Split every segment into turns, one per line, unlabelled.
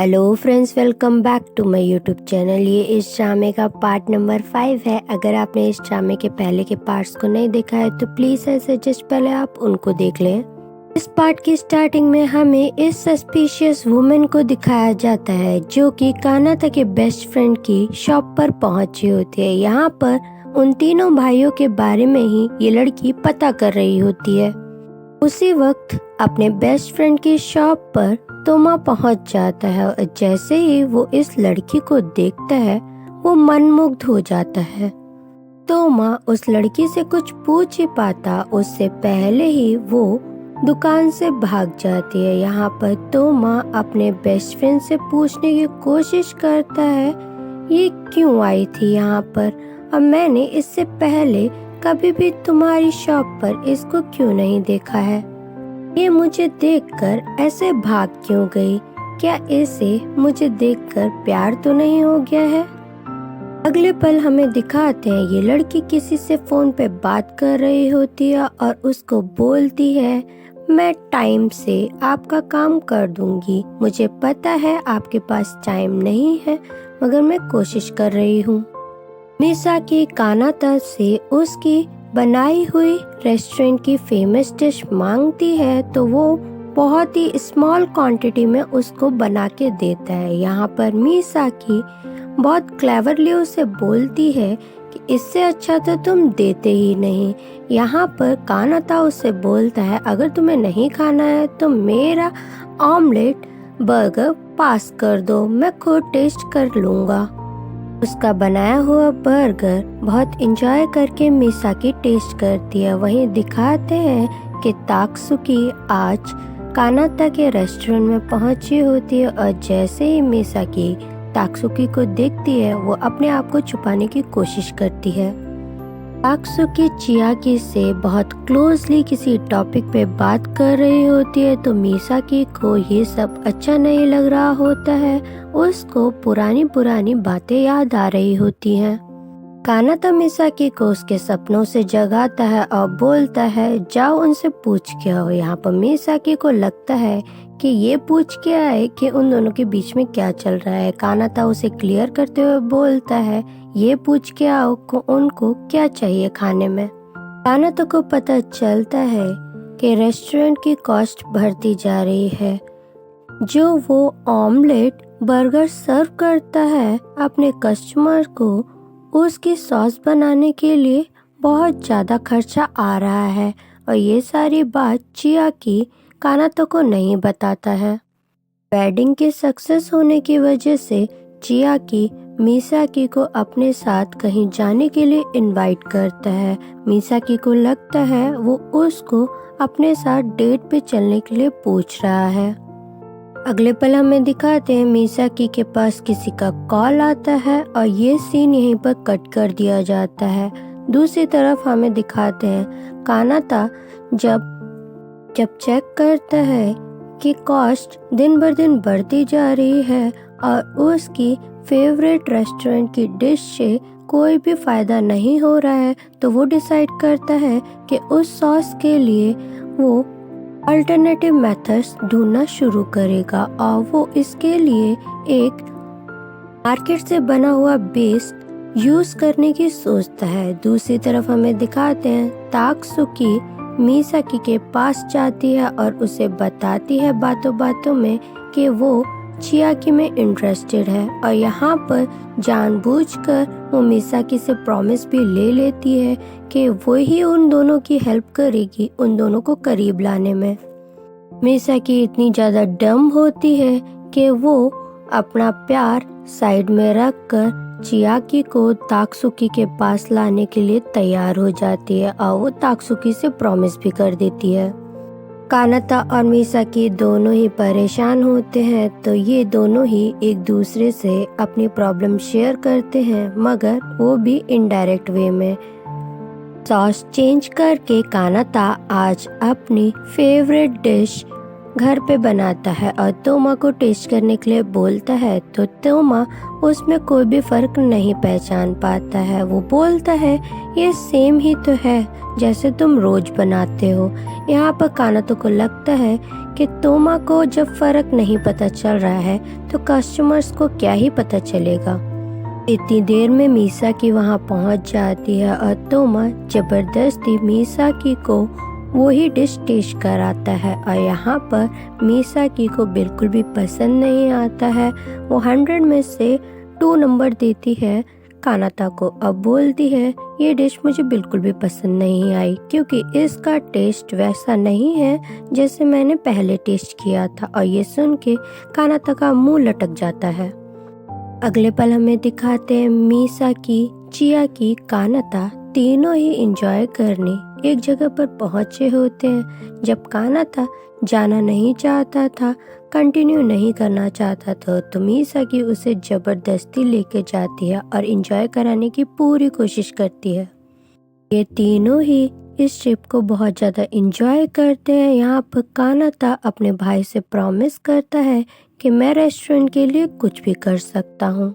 Hello friends, welcome back to my YouTube channel. ये इस ड्रामे का पार्ट नंबर 5 है। अगर आपने इस ड्रामे के पहले के पार्ट्स को नहीं देखा है तो प्लीज आई सजेस्ट पहले आप उनको देख लें। इस पार्ट की स्टार्टिंग में हमें इस सस्पिशियस वुमेन को दिखाया जाता है जो कि कानाता के बेस्ट फ्रेंड की शॉप पर पहुंची होती है। यहाँ पर उन तीनों भाइयों के बारे में ही ये लड़की पता कर रही होती है। उसी वक्त अपने बेस्ट फ्रेंड की शॉप पर तोमा पहुंच जाता है और जैसे ही वो इस लड़की को देखता है वो मनमुग्ध हो जाता है। तोमा उस लड़की से कुछ पूछ ही पाता उससे पहले ही वो दुकान से भाग जाती है। यहाँ पर तोमा अपने बेस्ट फ्रेंड से पूछने की कोशिश करता है ये क्यों आई थी यहाँ पर, और मैंने इससे पहले कभी भी तुम्हारी शॉप पर इसको क्यों नहीं देखा है। ये मुझे देखकर ऐसे भाग क्यों गई, क्या इसे मुझे देखकर प्यार तो नहीं हो गया है। अगले पल हमें दिखाते हैं ये लड़की किसी से फोन पे बात कर रही होती है और उसको बोलती है मैं टाइम से आपका काम कर दूंगी, मुझे पता है आपके पास टाइम नहीं है मगर मैं कोशिश कर रही हूँ। मिसाकी कानाता से उसकी बनाई हुई रेस्टोरेंट की फेमस डिश मांगती है तो वो बहुत ही स्मॉल क्वांटिटी में उसको बना के देता है। यहाँ पर मिसाकी बहुत क्लेवरली उसे बोलती है कि इससे अच्छा तो तुम देते ही नहीं। यहाँ पर कानाता उसे बोलता है अगर तुम्हें नहीं खाना है तो मेरा ऑमलेट बर्गर पास कर दो, मैं खुद टेस्ट कर लूँगा। उसका बनाया हुआ बर्गर बहुत इंजॉय करके मिसाकी टेस्ट करती है। वहीं दिखाते हैं कि तात्सुकी आज कानाता के रेस्टोरेंट में पहुंची होती है और जैसे ही मिसाकी तात्सुकी को देखती है वो अपने आप को छुपाने की कोशिश करती है। तात्सुकी चियाकी से बहुत क्लोजली किसी टॉपिक पे बात कर रही होती है तो मिसाकी को ये सब अच्छा नहीं लग रहा होता है। उसको पुरानी पुरानी बातें याद आ रही होती हैं। कानाता मिसाकी को उसके सपनों से जगाता है और बोलता है जाओ उनसे पूछ के आओ। यहाँ पर मिसाकी को लगता है कि ये पूछ के आए कि उन दोनों के बीच में क्या चल रहा है। कानाता उसे क्लियर करते हुए बोलता है ये पूछ के आओ को उनको क्या चाहिए खाने में। कानाता को पता चलता है कि रेस्टोरेंट की कॉस्ट बढ़ती जा रही है। जो वो ऑमलेट बर्गर सर्व करता है अपने कस्टमर को, उसकी सॉस बनाने के लिए बहुत ज़्यादा खर्चा आ रहा है और ये सारी बात चियाकी कानाता को नहीं बताता है। वेडिंग के सक्सेस होने की वजह से चियाकी मिसाकी को अपने साथ कहीं जाने के लिए इनवाइट करता है। मिसाकी को लगता है वो उसको अपने साथ डेट पे चलने के लिए पूछ रहा है। अगले पल हमें दिखाते हैं मिसाकी के पास किसी का कॉल आता है और ये सीन यहीं पर कट कर दिया जाता है। दूसरी तरफ हमें दिखाते हैं कानाता जब चेक करता है कि कॉस्ट दिन बर दिन बढ़ती जा रही है और उसकी फेवरेट रेस्टोरेंट की डिश से कोई भी फायदा नहीं हो रहा है तो वो डिसाइड करता है कि उस सॉस के लिए वो अल्टरनेटिव मेथड्स ढूंढना शुरू करेगा और वो इसके लिए एक मार्केट से बना हुआ बेस यूज करने की सोचता है। दूसरी तरफ हमें दिखाते हैं तात्सुकी मिसाकी के पास जाती है और उसे बताती है बातों बातों में कि वो चियाकी में इंटरेस्टेड है और यहाँ पर जानबूझकर वो मिसाकी से प्रॉमिस भी ले लेती है कि वो ही उन दोनों की हेल्प करेगी उन दोनों को करीब लाने में। मिसाकी इतनी ज़्यादा डम होती है कि वो अपना प्यार साइड में रखकर चियाकी को तात्सुकी के पास लाने के लिए तैयार हो जाती है और वो तात्सुकी से प्रॉमिस भी कर देती है। कानाता और मिसाकी दोनों ही परेशान होते हैं तो ये दोनों ही एक दूसरे से अपनी प्रॉब्लम शेयर करते हैं मगर वो भी इनडायरेक्ट वे में। सॉस चेंज करके कानाता आज अपनी फेवरेट डिश घर पे बनाता है और तोमा को टेस्ट करने के लिए बोलता है तो तोमा उसमें कोई भी फर्क नहीं पहचान पाता है। वो बोलता है ये सेम ही तो है जैसे तुम रोज बनाते हो। यहाँ पर कानातो को लगता है कि तोमा को जब फर्क नहीं पता चल रहा है तो कस्टमर्स को क्या ही पता चलेगा। इतनी देर में मिसाकी वहां पहुंच जाती है और तोमा जबरदस्ती मिसाकी को वही डिश टेस्ट कराता है और यहाँ पर मिसाकी को बिल्कुल भी पसंद नहीं आता है। वो 100 में से 2 नंबर देती है कानाता को। अब बोलती है ये डिश मुझे बिल्कुल भी पसंद नहीं आई क्योंकि इसका टेस्ट वैसा नहीं है जैसे मैंने पहले टेस्ट किया था। और ये सुन के कानाता का मुंह लटक जाता है। अगले पल हमें दिखाते हैं मिसाकी, चियाकी, कानाता तीनों ही एंजॉय करने एक जगह पर पहुंचे होते हैं। जब कानाता जाना नहीं चाहता था, कंटिन्यू नहीं करना चाहता था, तो मिसाकी उसे जबरदस्ती लेके जाती है और एंजॉय कराने की पूरी कोशिश करती है। ये तीनों ही इस ट्रिप को बहुत ज़्यादा एंजॉय करते हैं। यहाँ पर कानाता अपने भाई से प्रॉमिस करता है कि मैं रेस्टोरेंट के लिए कुछ भी कर सकता हूँ।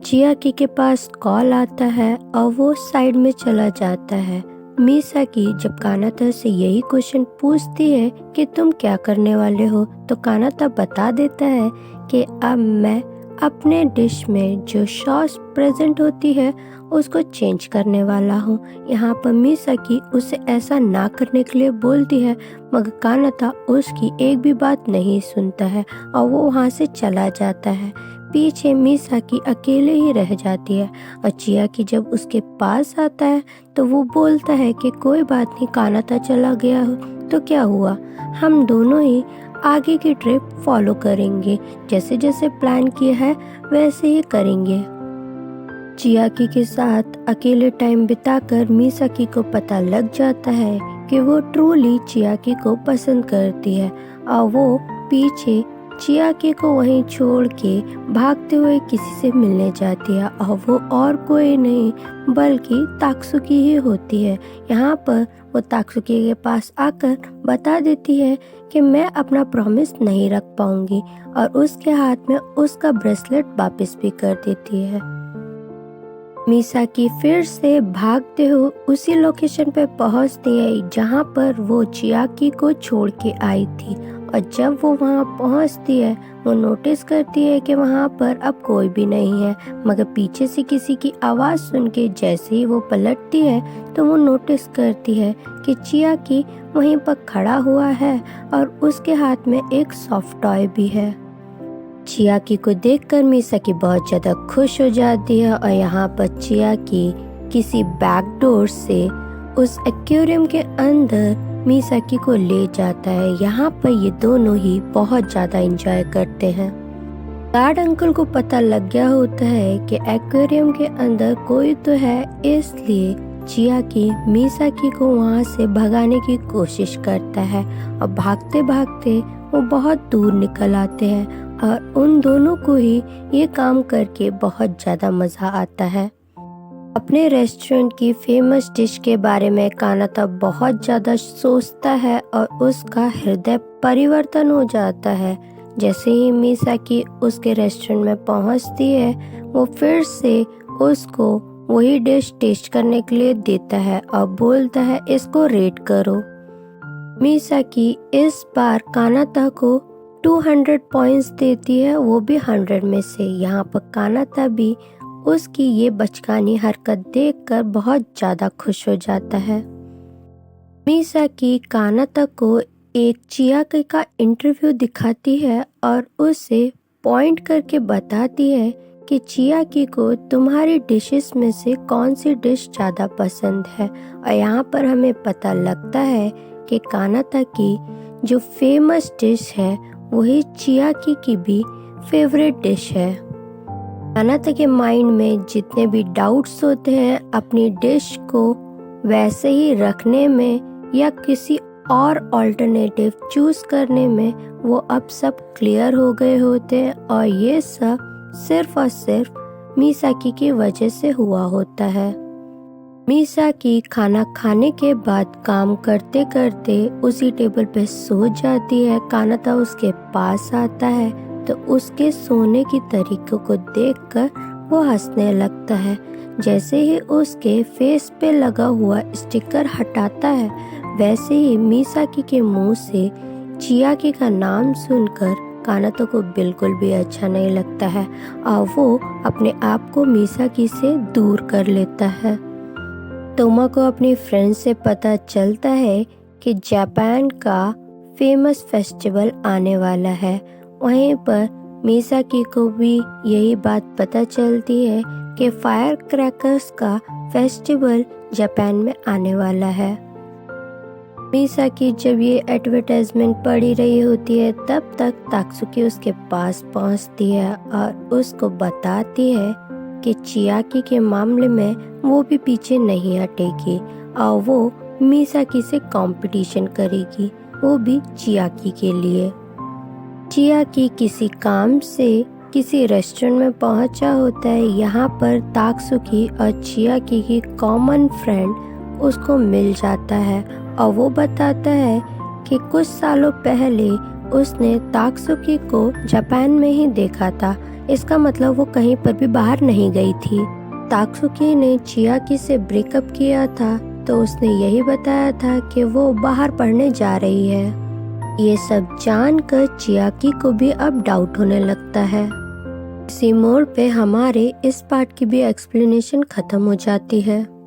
चियाकी के पास कॉल आता है और वो साइड में चला जाता है। मिसाकी जब कानाता से यही क्वेश्चन पूछती है कि तुम क्या करने वाले हो, तो कानाता बता देता है कि अब मैं अपने डिश में जो सॉस प्रेजेंट होती है उसको चेंज करने वाला हूँ। यहाँ पर मिसाकी उसे ऐसा ना करने के लिए बोलती है, मगर कानाता उसकी एक भी बात नहीं सुनता है और वो वहाँ से चला जाता है। पीछे मिसाकी अकेले ही रह जाती है और चियाकी जब उसके पास आता है तो वो बोलता है कि कोई बात नहीं, कानाता चला गया हो तो क्या हुआ, हम दोनों ही आगे की ट्रिप फॉलो करेंगे, जैसे जैसे प्लान किया है वैसे ही करेंगे। चियाकी के साथ अकेले टाइम बिताकर मिसाकी को पता लग जाता है कि वो ट्रूली चियाकी को पसंद करती है और वो पीछे चियाकी को वहीं छोड़ के भागते हुए किसी से मिलने जाती है और वो और कोई नहीं बल्कि ताक्सुकी ही होती है। यहाँ पर वो ताक्सुकी के पास आकर बता देती है कि मैं अपना प्रॉमिस नहीं रख पाऊंगी और उसके हाथ में उसका ब्रेसलेट वापस भी कर देती है। मिसाकी फिर से भागते हुए उसी लोकेशन पे पहुंचती है जहाँ पर वो चियाकी को छोड़ के आई थी और जब वो वहाँ पहुँचती है वो नोटिस करती है कि वहाँ पर अब कोई भी नहीं है, मगर पीछे से किसी की आवाज़ सुन के जैसे ही वो पलटती है तो वो नोटिस करती है कि चियाकी वहीं पर खड़ा हुआ है और उसके हाथ में एक सॉफ्ट टॉय भी है। चियाकी को देखकर मिसाकी बहुत ज़्यादा खुश हो जाती है और यहाँ पर चियाकी किसी बैक डोर से उस एक्वेरियम के अंदर मिसाकी को ले जाता है। यहाँ पर ये दोनों ही बहुत ज़्यादा एंजॉय करते हैं। गार्ड अंकल को पता लग गया होता है कि एक्वेरियम के अंदर कोई तो है, इसलिए चियाकी मिसाकी को वहाँ से भगाने की कोशिश करता है और भागते भागते वो बहुत दूर निकल आते हैं और उन दोनों को ही ये काम करके बहुत ज़्यादा मज़ा आता है। अपने रेस्टोरेंट की फेमस डिश के बारे में कानाता बहुत ज़्यादा सोचता है और उसका हृदय परिवर्तन हो जाता है। जैसे ही मिसाकी उसके रेस्टोरेंट में पहुंचती है वो फिर से उसको वही डिश टेस्ट करने के लिए देता है और बोलता है इसको रेट करो। मिसाकी इस बार कानाता को 200 पॉइंट्स देती है, वो भी 100 में से। यहाँ पर कानाता भी उसकी ये बचकानी हरकत देखकर बहुत ज़्यादा खुश हो जाता है। मिसाकी कानाता को एक चियाकी का इंटरव्यू दिखाती है और उसे पॉइंट करके बताती है कि चियाकी को तुम्हारी डिशेस में से कौन सी डिश ज़्यादा पसंद है। और यहाँ पर हमें पता लगता है कि कानाता की जो फेमस डिश है वही चियाकी की भी फेवरेट डिश है। कानाता के माइंड में जितने भी डाउट्स होते हैं अपनी डिश को वैसे ही रखने में या किसी और अल्टरनेटिव चूज करने में वो अब सब क्लियर हो गए होते हैं और ये सब सिर्फ और सिर्फ मिसाकी की वजह से हुआ होता है। मिसाकी खाना खाने के बाद काम करते करते उसी टेबल पे सो जाती है। कानाता उसके पास आता है तो उसके सोने की तरीकों को देखकर वो हंसने लगता है। जैसे ही उसके फेस पे लगा हुआ स्टिकर हटाता है वैसे ही मिसाकी के मुंह से चियाकी का नाम सुनकर कानातो को बिल्कुल भी अच्छा नहीं लगता है और वो अपने आप को मिसाकी से दूर कर लेता है। तोमाको अपनी फ्रेंड से पता चलता है कि जापान का फेमस फेस्टिवल आने वाला है। वहीं पर मिसाकी को भी यही बात पता चलती है कि फायर क्रैकर्स का फेस्टिवल जापान में आने वाला है। मिसाकी जब ये एडवर्टाइजमेंट पढ़ी रही होती है तब तक तात्सुकी उसके पास पहुंचती है और उसको बताती है कि चियाकी के मामले में वो भी पीछे नहीं हटेगी और वो मिसाकी से कंपटीशन करेगी, वो भी चियाकी के लिए। चियाकी किसी काम से किसी रेस्टोरेंट में पहुंचा होता है। यहाँ पर तात्सुकी और चियाकी की कॉमन फ्रेंड उसको मिल जाता है और वो बताता है कि कुछ सालों पहले उसने तात्सुकी को जापान में ही देखा था। इसका मतलब वो कहीं पर भी बाहर नहीं गई थी। तात्सुकी ने चियाकी से ब्रेकअप किया था तो उसने यही बताया था कि वो बाहर पढ़ने जा रही है। ये सब जानकर चियाकी को भी अब डाउट होने लगता है। इसी मोड़ पे हमारे इस पार्ट की भी एक्सप्लेनेशन खत्म हो जाती है।